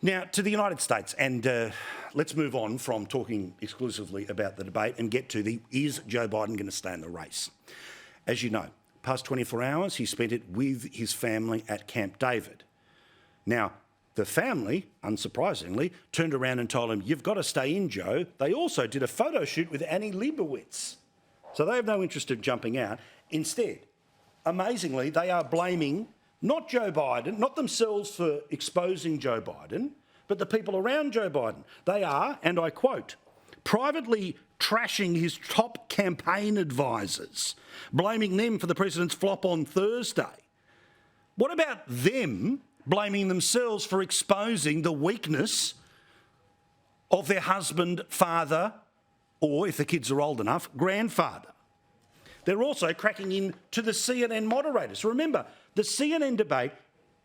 Now, to the United States, and let's move on from talking exclusively about the debate and get to is Joe Biden going to stay in the race? As you know, past 24 hours, he spent it with his family at Camp David. Now, the family, unsurprisingly, turned around and told him, you've got to stay in, Joe. They also did a photo shoot with Annie Leibovitz. So they have no interest in jumping out. Instead, amazingly, they are blaming not Joe Biden, not themselves for exposing Joe Biden, but the people around Joe Biden. They are, and I quote, privately trashing his top campaign advisors, blaming them for the president's flop on Thursday. What about them blaming themselves for exposing the weakness of their husband, father, or, if the kids are old enough, grandfather? They're also cracking into the CNN moderators. Remember, the CNN debate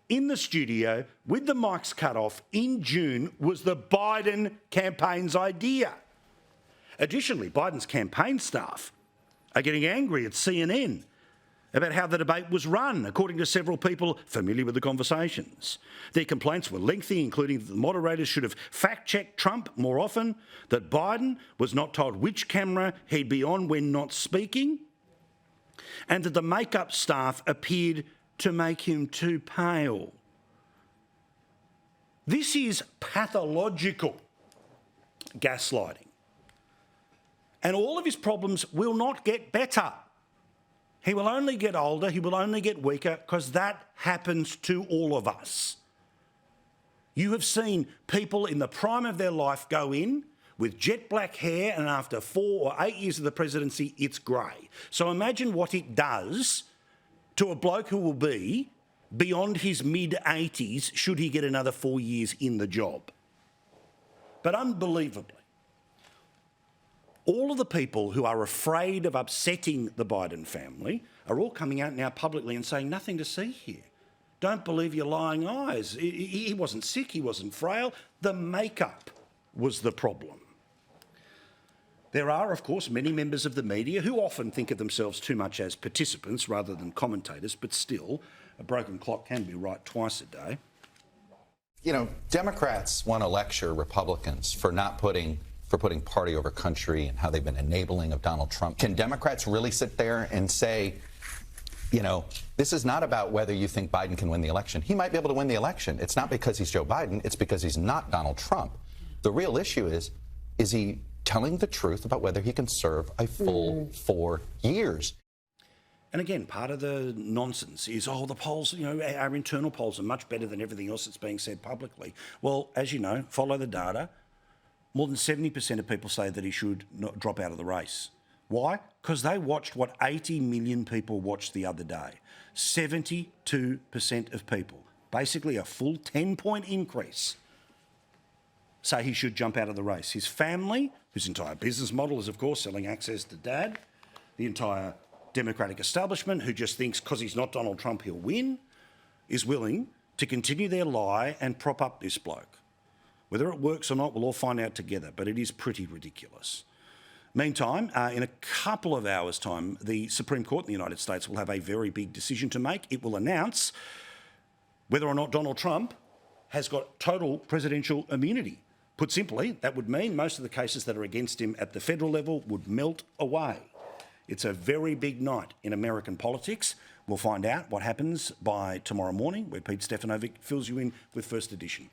in the studio with the mics cut off in June was the Biden campaign's idea. Additionally, Biden's campaign staff are getting angry at CNN about how the debate was run, according to several people familiar with the conversations. Their complaints were lengthy, including that the moderators should have fact-checked Trump more often, that Biden was not told which camera he'd be on when not speaking, and that the makeup staff appeared to make him too pale. This is pathological gaslighting. And all of his problems will not get better. He will only get older, he will only get weaker, because that happens to all of us. You have seen people in the prime of their life go in with jet black hair, and after 4 or 8 years of the presidency, it's grey. So imagine what it does to a bloke who will be beyond his mid-80s should he get another 4 years in the job. But unbelievably, all of the people who are afraid of upsetting the Biden family are all coming out now publicly and saying, nothing to see here. Don't believe your lying eyes. He wasn't sick, he wasn't frail. The makeup was the problem. There are, of course, many members of the media who often think of themselves too much as participants rather than commentators, but still, a broken clock can be right twice a day. You know, Democrats want to lecture Republicans for putting party over country and how they've been enabling of Donald Trump. Can Democrats really sit there and say, you know, this is not about whether you think Biden can win the election. He might be able to win the election. It's not because he's Joe Biden. It's because he's not Donald Trump. The real issue is he telling the truth about whether he can serve a full 4 years? And again, part of the nonsense is, oh, the polls, you know, our internal polls are much better than everything else that's being said publicly. Well, as you know, follow the data. More than 70% of people say that he should not drop out of the race. Why? Because they watched what 80 million people watched the other day. 72% of people, basically a full 10-point increase, say he should jump out of the race. His family, whose entire business model is, of course, selling access to dad, the entire Democratic establishment, who just thinks because he's not Donald Trump he'll win, is willing to continue their lie and prop up this bloke. Whether it works or not, we'll all find out together, but it is pretty ridiculous. Meantime, in a couple of hours' time, the Supreme Court in the United States will have a very big decision to make. It will announce whether or not Donald Trump has got total presidential immunity. Put simply, that would mean most of the cases that are against him at the federal level would melt away. It's a very big night in American politics. We'll find out what happens by tomorrow morning, where Pete Stefanovic fills you in with First Edition.